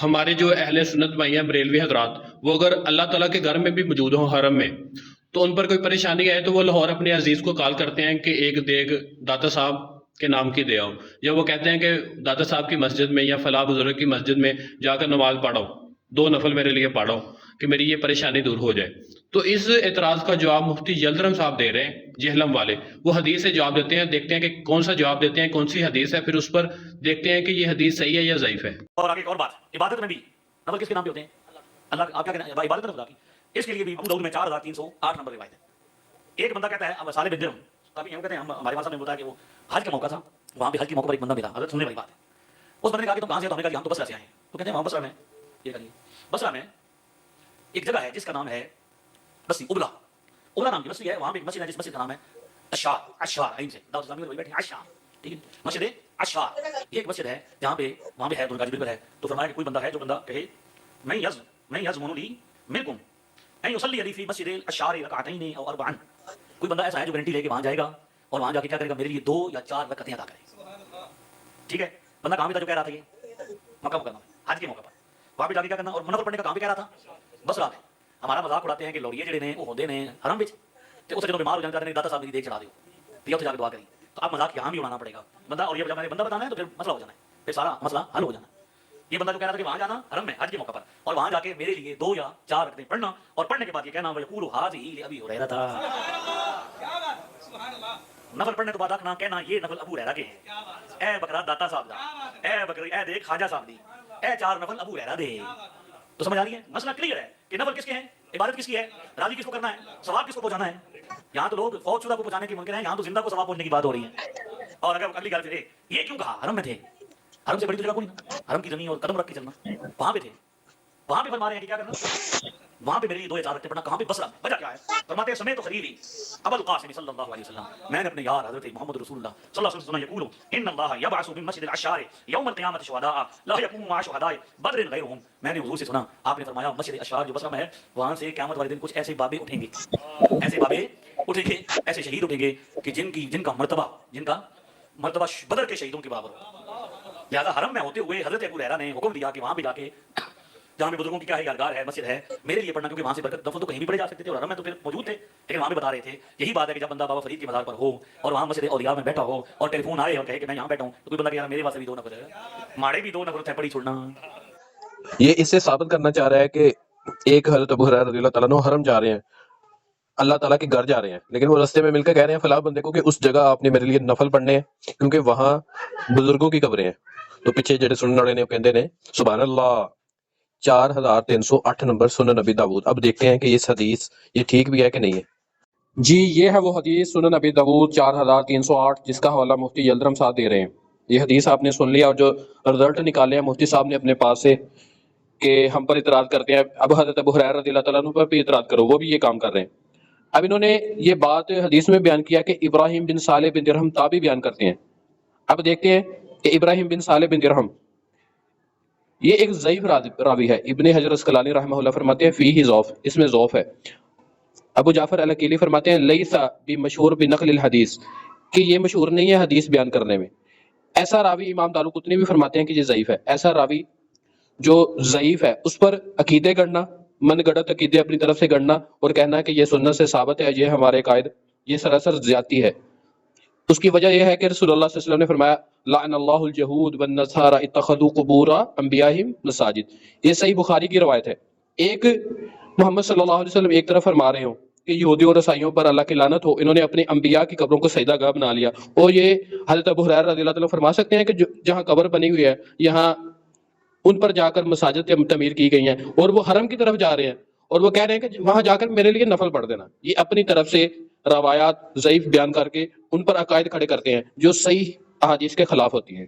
ہمارے جو اہل سنت بھائی ہیں بریلوی حضرات، وہ اگر اللہ تعالیٰ کے گھر میں بھی موجود ہوں حرم میں، تو ان پر کوئی پریشانی آئے تو وہ لاہور اپنے عزیز کو کال کرتے ہیں کہ ایک دیگ داتا صاحب کے نام کی دے آؤ، یا وہ کہتے ہیں کہ داتا صاحب کی مسجد میں یا فلاں بزرگ کی مسجد میں جا کر نماز پڑھو، 2 نفل میرے لیے پڑھو کہ میری یہ پریشانی دور ہو جائے۔ تو اس اعتراض کا جواب مفتی یلدرم صاحب دے رہے ہیں جہلم والے، وہ حدیث سے جواب دیتے ہیں، دیکھتے ہیں کہ کون سا جواب دیتے ہیں، کون سی حدیث ہے، پھر اس پر دیکھتے ہیں کہ یہ حدیث صحیح ہے یا ضعیف ہے۔ اور آگے ایک اور بات، عبادت میں بھی نفل کس کے نام پہ ہوتے ہیں؟ اللہ آپ کیا کہتے ہیں؟ عبادت ہے خدا کی، اس کے لیے بھی ابو داؤد میں 4308 نمبر روایت ہے۔ ایک بندہ کہتا ہے اب صالح بن درہم، کبھی ہم کہتے ہیں ہمارے پاس نے بتایا کہ وہ حج کا موقع تھا، وہاں پہ حج کے موقع پر ایک بندہ ملا، حضرت سننے والی بات ہے۔ اس بندے نے کہا کہ تم کہاں سے ہو؟ تو ہم نے کہا ہم تو بصرہ سے آئے ہیں۔ تو کہتے ہیں وہاں بصرہ میں یہ کریے، بصرہ میں ایک جگہ ہے جس کا نام ہے بسی ابلا، ابلا نام کی بسی ہے، وہاں پہ ایک مسجد ہے جس مسجد کا نام ہے اشار، اشار عین سے داؤد اسلامی میں بیٹھے اشار، ٹھیک ہے، مسجد اشار، یہ ایک مسجد ہے جہاں پہ وہاں پہ ہے درگاہ جبریل ہے۔ تو فرمایا کہ کوئی بندہ ہے جو بندہ کہے میں یزمن لی منکم ان یصلی لی فی مسجد الاشار رکعتین او اربعا، کوئی بندہ ایسا ہے جو گارنٹی لے کے وہاں جائے گا اور وہاں جا کے کیا کرے گا؟ میرے لیے 2 یا 4 رکعتیں ادا کرے۔ ٹھیک ہے، بندہ کہاں پہ تھا جو کہہ رہا تھا یہ مکہ مکرمہ حج کے موقع پر وہاں پہ جا کے کیا کرنا، اور نفل پڑھنے کا کام بھی کہہ رہا تھا بصرہ میں۔ ہمارا مذاق اڑاتے ہیں کہ لوڑیے جڑے نے وہ ہوندے نے حرم وچ تے اس جدوں بیمار ہو جاندے نے داتا صاحب دی دیکھ چڑھا دیو تے اوتھے جا کے دعا کری۔ تو اب مذاق یہاں بھی اڑانا پڑے گا، بندہ اور یہ جب میں نے بندہ بتانا ہے تو پھر مسئلہ ہو جانا ہے، پھر سارا مسئلہ حل ہو جانا ہے۔ یہ بندہ جو کہہ رہا تھا کہ وہاں جانا حرم میں حج کے موقع پر اور وہاں جا کے میرے لیے 2 یا 4 رکعتیں پڑھنا، اور پڑھنے کے بعد یہ کہنا ویقول ھذہ لابی ہریرہ، نفل پڑھنے کے بعد آخنا کہنا یہ نفل ابو ہریرہ کے ہیں، اے بکرا داتا صاحب دا، اے بکری اے دیکھ خواجہ صاحب دی، اے 4 نفل ابو ہریرہ دے۔ تو سمجھ آ رہی ہے؟ مسئلہ کلیئر ہے کہ نفل کس کے ہیں، عبادت کس کی ہے، راضی کس کو کرنا ہے، ثواب کس کو پہنچانا ہے۔ یہاں تو لوگ فوت شدہ کو پہنچانے کی ممکن ہے، یہاں تو زندہ کو ثواب پہنچنے کی بات ہو رہی ہے۔ اور اگر اگلی گل پھر یہ کیوں کہا حرم میں تھے، حرم سے بڑی تو جگہ کوئی نہ، حرم کی زمین اور قدم رکھ کے چلنا، وہاں پہ تھے، وہاں پہ فرما رہے ہیں کہ کیا کرنا، وہاں پہ میرے لیے 2 یا 4 رکعتیں پڑھنا، کہاں پہ بصرہ میں۔ وجہ کیا ہے؟ فرماتے ہیں سمیت خلیلی ابو القاسم صلی اللہ علیہ وسلم، میں نے اپنے یار حضرت محمد رسول اللہ صلی اللہ علیہ وسلم یقول ان اللہ یبعث من مسجد الاشار یوم القیامۃ شہداء لا یقوم مع شہداء بدر غیرهم، میں نے حضور سے سنا، آپ نے فرمایا مسجد اشار جو بصرہ میں ہے، وہاں سے قیامت والے دن کچھ ایسے بابے اٹھیں گے، ایسے بابے اٹھیں گے، ایسے شہید اٹھیں گے کہ جن کا مرتبہ بدر کے شہیدوں کے برابر ہو۔ لہذا حرم میں ہوتے ہوئے حضرت ابو ہریرہ نے حکم دیا کہ وہاں پہ جا کے جہاں پہ بزرگوں کی کیا ہے یادگار ہے، مسجد ہے، میرے لیے پڑھنا، کیونکہ وہاں سے برکت نفل تو کہیں بھی پڑھے جا سکتے تھے اور حرم میں تو پھر موجود تھے، لیکن وہاں بھی بتا رہے تھے یہی بات ہے کہ جب بندہ بابا فرید کی مزار پر ہو اور وہاں مسجد اولیاء میں بیٹھا ہو اور ٹیلی فون آئے اور کہے کہ میں یہاں بیٹھا ہوں، تو کوئی بندہ کہ یار میرے واسطے بھی 2 نفل ہے، ماڑے بھی 2 نفل تھے پڑھی چھوڑنا۔ یہ اس سے ثابت کرنا چاہ رہا ہے کہ ایک حضرت ابو ہریرہ رضی اللہ تعالیٰ عنہ حرم جا رہے ہیں، اللہ تعالیٰ کے گھر جا رہے ہیں، لیکن وہ رستے میں مل کر کہہ رہے ہیں فلاں بندے کو کہ اس جگہ آپ نے میرے لیے نفل پڑھنے ہیں کیونکہ وہاں بزرگوں کی قبریں ہیں۔ تو پیچھے جڑے سنن والے نے کہندے نے سبحان اللہ 4308 نمبر سنن نبی داؤد۔ اب دیکھتے ہیں کہ یہ حدیث یہ ٹھیک بھی ہے کہ نہیں ہے۔ جی یہ ہے وہ حدیث سنن نبی داؤد 4308 جس کا حوالہ مفتی یلدرم صاحب دے رہے ہیں۔ یہ حدیث آپ نے سن لیا، اور جو رزلٹ نکالے ہیں مفتی صاحب نے اپنے پاس سے کہ ہم پر اعتراض کرتے ہیں، اب حضرت ابو ہریرہ رضی اللہ تعالیٰ عنہ پر بھی اعتراض کرو، وہ بھی یہ کام کر رہے ہیں۔ اب انہوں نے یہ بات حدیث میں بیان کیا کہ ابراہیم بن صالح بن درہم تابعی بیان کرتے ہیں۔ اب دیکھتے ہیں کہ ابراہیم بن صالح بن درہم یہ ایک ضعیف راوی ہے، ابن حجر اسقلانی رحمہ اللہ فرماتے ہیں فیہ ضعف، اس میں ضعف ہے۔ ابو جعفر العقیلی فرماتے ہیں لیس بمشہور بنقل الحدیث، کہ یہ مشہور نہیں ہے حدیث بیان کرنے میں۔ ایسا راوی امام دارقطنی بھی فرماتے ہیں کہ یہ ضعیف ہے۔ ایسا راوی جو ضعیف ہے اس پر عقیدے گڑنا، من گڑت عقیدے اپنی طرف سے گڑنا اور کہنا کہ یہ سنت سے ثابت ہے، یہ ہمارے قائد، یہ سراسر زیادتی ہے۔ اس کی وجہ یہ ہے کہ رسول اللہ صلی اللہ علیہ وسلم نے فرمایا لعن اللہ الجہود والنصارى اتخذوا قبور انبیائہم مساجد، یہ صحیح بخاری کی روایت ہے۔ ایک محمد صلی اللہ علیہ وسلم ایک طرف فرما رہے ہوں کہ یہودیوں اور عیسائیوں پر اللہ کی لعنت ہو، انہوں نے اپنے انبیاء کی قبروں کو سجدہ گاہ بنا لیا، اور یہ حضرت ابو ہریرہ رضی اللہ تعالیٰ فرما سکتے ہیں کہ جہاں قبر بنی ہوئی ہے یہاں ان پر جا کر مساجد تعمیر کی گئی ہیں، اور وہ حرم کی طرف جا رہے ہیں اور وہ کہہ رہے ہیں کہ وہاں جا کر میرے لیے نفل پڑھ دینا۔ یہ اپنی طرف سے روایات ضعیف بیان کر کے ان پر عقائد کھڑے کرتے ہیں جو صحیح احادیث کے خلاف ہوتی ہیں۔